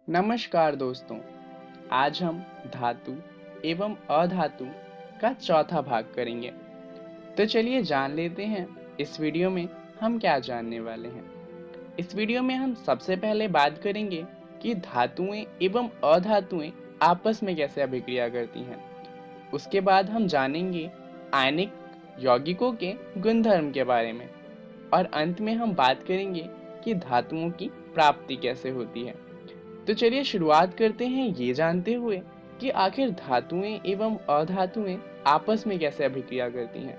नमस्कार दोस्तों। आज हम धातु एवं अधातु का चौथा भाग करेंगे। तो चलिए जान लेते हैं इस वीडियो में हम क्या जानने वाले हैं। इस वीडियो में हम सबसे पहले बात करेंगे कि धातुएं एवं अधातुएं आपस में कैसे अभिक्रिया करती हैं। उसके बाद हम जानेंगे आयनिक यौगिकों के गुणधर्म के बारे में और अंत में हम बात करेंगे कि धातुओं की प्राप्ति कैसे होती है। तो चलिए शुरुआत करते हैं ये जानते हुए कि आखिर धातुएं एवं अधातुएं आपस में कैसे अभिक्रिया करती हैं।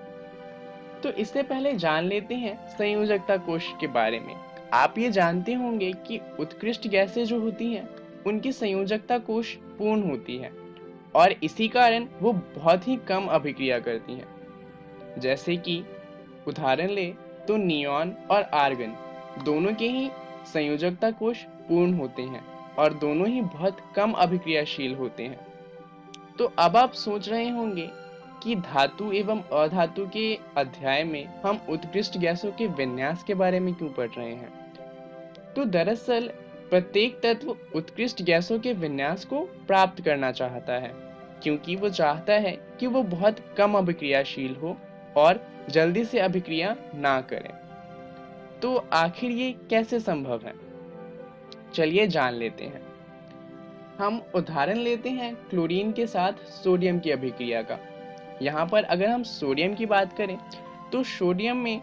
तो इससे पहले जान लेते हैं संयोजकता कोश के बारे में। आप ये जानते होंगे कि उत्कृष्ट गैसें जो होती हैं उनकी संयोजकता कोश पूर्ण होती है और इसी कारण वो बहुत ही कम अभिक्रिया करती हैं। जैसे कि उदाहरण ले तो नियॉन और आर्गन दोनों के ही संयोजकता कोश पूर्ण होते हैं और दोनों ही बहुत कम अभिक्रियाशील होते हैं। तो अब आप सोच रहे होंगे कि धातु एवं अधातु के अध्याय में हम उत्कृष्ट गैसों के विन्यास के बारे में क्यों पढ़ रहे हैं। तो दरअसल प्रत्येक तत्व उत्कृष्ट गैसों के विन्यास को प्राप्त करना चाहता है, क्योंकि वो चाहता है कि वो बहुत कम अभिक्रियाशील हो और जल्दी से अभिक्रिया ना करे। तो आखिर ये कैसे संभव है, चलिए जान लेते हैं। हम उदाहरण लेते हैं क्लोरीन के साथ सोडियम की अभिक्रिया का। यहाँ पर अगर हम सोडियम की बात करें तो सोडियम में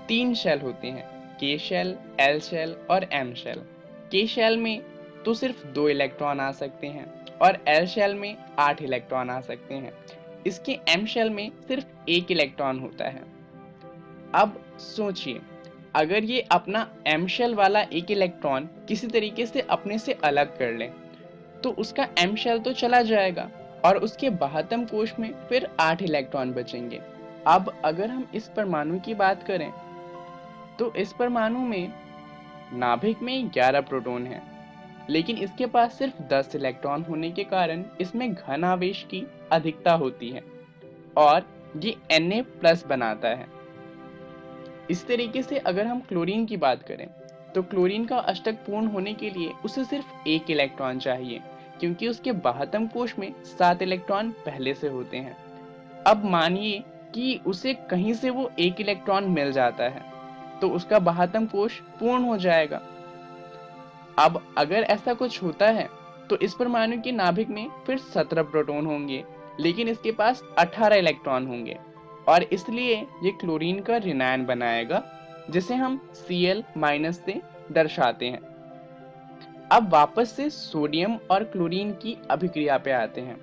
3 शेल होते हैं, के शेल, एल शेल और एम शेल। के शेल में तो सिर्फ 2 इलेक्ट्रॉन आ सकते हैं और एल शेल में 8 इलेक्ट्रॉन आ सकते हैं। इसके एम शेल में सिर्फ 1 इलेक्ट्रॉन होता है। अब सोचिए, अगर ये अपना एम शेल वाला 1 इलेक्ट्रॉन किसी तरीके से अपने से अलग कर ले तो उसका एम शेल तो चला जाएगा और उसके बाह्यतम कोश में फिर 8 इलेक्ट्रॉन बचेंगे। अब अगर हम इस परमाणु की बात करें तो इस परमाणु में नाभिक में 11 प्रोटॉन हैं, लेकिन इसके पास सिर्फ 10 इलेक्ट्रॉन होने के कारण इसमें घन आवेश की अधिकता होती है और ये Na+ बनाता है। इस तरीके से अगर हम क्लोरीन की बात करें तो क्लोरीन का अष्टक पूर्ण होने के लिए उसे सिर्फ 1 इलेक्ट्रॉन चाहिए, क्योंकि उसके बाह्यतम कोश में 7 इलेक्ट्रॉन पहले से होते हैं। अब मानिए कि उसे कहीं से वो 1 इलेक्ट्रॉन मिल जाता है तो उसका बाह्यतम कोश पूर्ण हो जाएगा। अब अगर ऐसा कुछ होता है तो इस परमाणु के नाभिक में फिर 17 प्रोटॉन होंगे, लेकिन इसके पास 18 इलेक्ट्रॉन होंगे और इसलिए ये क्लोरीन का ऋणायन बनाएगा, जिसे हम Cl- से दर्शाते हैं। अब वापस से सोडियम और क्लोरीन की अभिक्रिया पे आते हैं।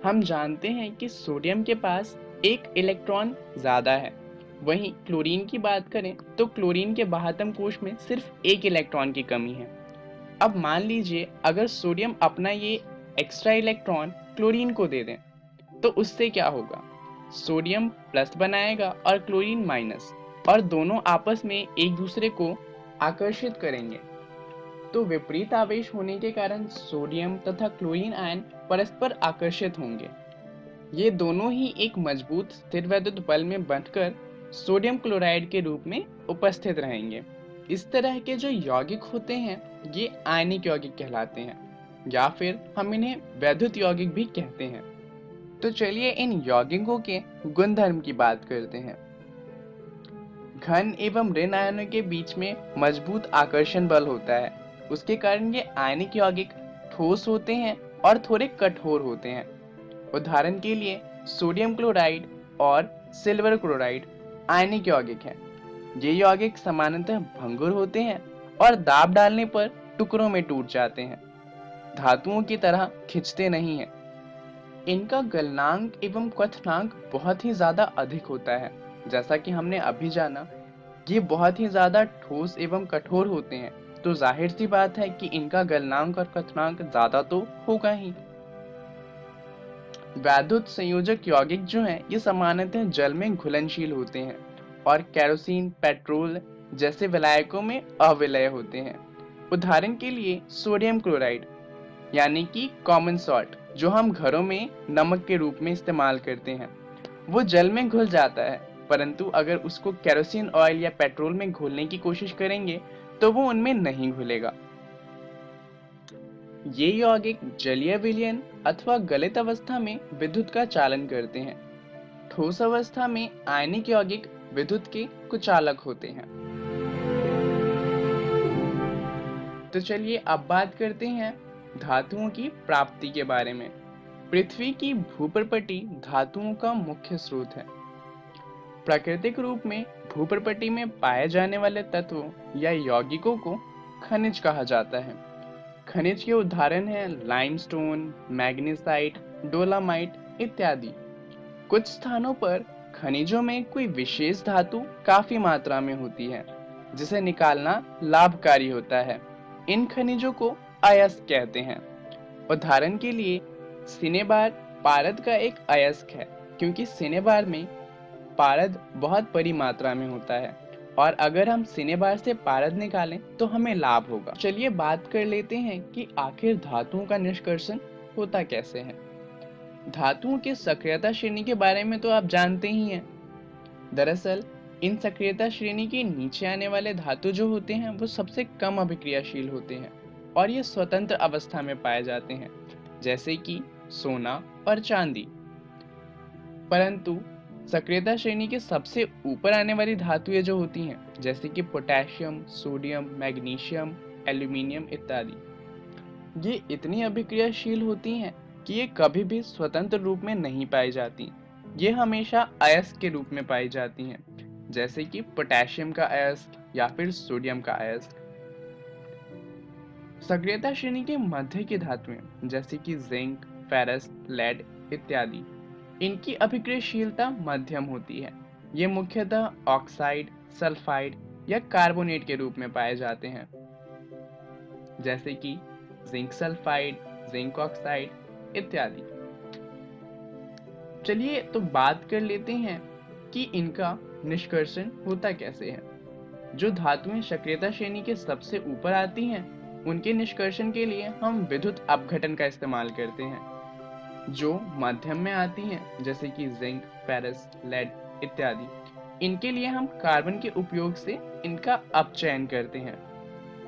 हम जानते हैं कि सोडियम के पास 1 इलेक्ट्रॉन ज्यादा है, वहीं क्लोरीन की बात करें तो क्लोरीन के बाह्यतम कोश में सिर्फ 1 इलेक्ट्रॉन की कमी है। अब मान लीजिए अगर सोडियम अपना ये एक्स्ट्रा इलेक्ट्रॉन क्लोरीन को दे दें तो उससे क्या होगा, सोडियम प्लस बनाएगा और क्लोरीन माइनस, और दोनों आपस में एक दूसरे को आकर्षित करेंगे। तो विपरीत आवेश होने के कारण सोडियम तथा क्लोरीन आयन परस्पर आकर्षित होंगे। ये दोनों ही एक मजबूत स्थिर वैद्युत बल में बंधकर सोडियम क्लोराइड के रूप में उपस्थित रहेंगे। इस तरह के जो यौगिक होते हैं ये आयनिक यौगिक कहलाते हैं, या फिर हम इन्हें वैद्युत यौगिक भी कहते हैं। तो चलिए इन यौगिकों के गुणधर्म की बात करते हैं। घन एवं ऋण आयनों के बीच में मजबूत आकर्षण बल होता है, उसके कारण ये आयनिक यौगिक ठोस होते हैं और थोड़े कठोर होते हैं। उदाहरण के लिए सोडियम क्लोराइड और सिल्वर क्लोराइड आयनिक यौगिक हैं। ये यौगिक सामान्यतः भंगुर होते हैं और दाब डालने पर टुकड़ों में टूट जाते हैं, धातुओं की तरह खिंचते नहीं हैं। इनका गलनांक एवं क्वथनांक बहुत ही ज्यादा अधिक होता है। जैसा कि हमने अभी जाना, ये बहुत ही ज्यादा ठोस एवं कठोर होते हैं, तो जाहिर सी बात है कि इनका गलनांक और क्वथनांक ज्यादा तो होगा ही। वैद्युत संयोजक यौगिक जो हैं ये सामान्यतः जल में घुलनशील होते हैं और केरोसिन, पेट्रोल जैसे विलायकों में अविलय होते हैं। उदाहरण के लिए सोडियम क्लोराइड यानी कि कॉमन सॉल्ट, जो हम घरों में नमक के रूप में इस्तेमाल करते हैं, वो जल में घुल जाता है, परंतु अगर उसको केरोसिन ऑयल या पेट्रोल में घोलने की कोशिश करेंगे तो वो उनमें नहीं घुलेगा। ये यौगिक जलीय विलयन अथवा गलित अवस्था में विद्युत का चालन करते हैं। ठोस अवस्था में आयनिक यौगिक विद्युत के कुचालक होते हैं। तो चलिए अब बात करते हैं धातुओं की प्राप्ति के बारे में। पृथ्वी की भूपर्पटी धातुओं का मुख्य स्रोत है। प्राकृतिक रूप में भूपर्पटी में पाए जाने वाले तत्वों या यौगिकों को खनिज कहा जाता है। खनिज के उदाहरण हैं लाइमस्टोन, मैग्नीसाइट, डोलामाइट इत्यादि। कुछ स्थानों पर खनिजों में कोई विशेष धातु काफी मात्रा में होती है, जिसे निकालना लाभकारी होता है। इन खनिजों को अयस्क कहते हैं। उदाहरण के लिए सिनेबार पारद का एक अयस्क है, क्योंकि सिनेबार में पारद बहुत बड़ी मात्रा में होता है और अगर हम सिनेबार से पारद निकालें तो हमें लाभ होगा। चलिए बात कर लेते हैं कि आखिर धातुओं का निष्कर्षण होता कैसे है। धातुओं के सक्रियता श्रेणी के बारे में तो आप जानते ही हैं। दरअसल इन सक्रियता श्रेणी के नीचे आने वाले धातु जो होते हैं वो सबसे कम अभिक्रियाशील होते हैं और ये स्वतंत्र अवस्था में पाए जाते हैं, जैसे कि सोना और चांदी। परंतु सक्रियता श्रेणी के सबसे ऊपर आने वाली धातुएं जो होती हैं, जैसे कि पोटेशियम, सोडियम, मैग्नीशियम, एल्यूमिनियम इत्यादि, ये इतनी अभिक्रियाशील होती हैं कि ये कभी भी स्वतंत्र रूप में नहीं पाई जाती। ये हमेशा अयस्क के रूप में पाई जाती हैं, जैसे कि पोटेशियम का अयस्क या फिर सोडियम का अयस्क। सक्रियता श्रेणी के मध्य की धातुएं जैसे कि जिंक, फेरस, लेड इत्यादि, इनकी अभिक्रियाशीलता मध्यम होती है। ये मुख्यतः ऑक्साइड, सल्फाइड या कार्बोनेट के रूप में पाए जाते हैं, जैसे कि जिंक सल्फाइड, जिंक ऑक्साइड इत्यादि। चलिए तो बात कर लेते हैं कि इनका निष्कर्षण होता कैसे है। जो धातुएं सक्रियता श्रेणी के सबसे ऊपर आती हैं, उनके निष्कर्षण के लिए हम विद्युत अपघटन का इस्तेमाल करते हैं। जो मध्यम में आती हैं, जैसे कि जिंक, फेरस, लेड इत्यादि, इनके लिए हम कार्बन के उपयोग से इनका अपचयन करते हैं।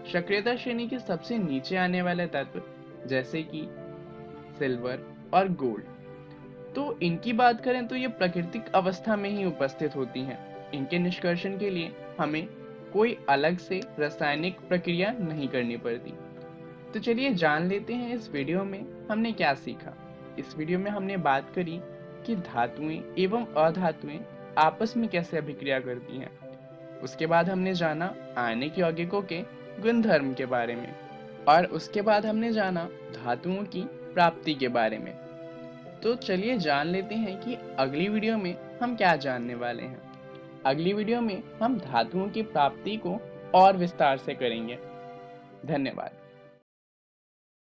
सक्रियता श्रेणी के सबसे नीचे आने वाले तत्व जैसे कि सिल्वर और गोल्ड, तो इनकी बात करें तो ये प्राकृतिक अवस्था में ही उपस्थित होती हैं। इनके निष्कर्षण के लिए हमें कोई अलग से रासायनिक प्रक्रिया नहीं करनी पड़ती। तो चलिए जान लेते हैं इस वीडियो में हमने क्या सीखा। इस वीडियो में हमने बात करी कि धातुएं एवं अधातुएं आपस में कैसे अभिक्रिया करती हैं। उसके बाद हमने जाना आयनिक यौगिकों के गुणधर्म के बारे में और उसके बाद हमने जाना धातुओं की प्राप्ति के बारे में। तो चलिए जान लेते हैं कि अगली वीडियो में हम क्या जानने वाले हैं। अगली वीडियो में हम धातुओं की प्राप्ति को और विस्तार से करेंगे। धन्यवाद।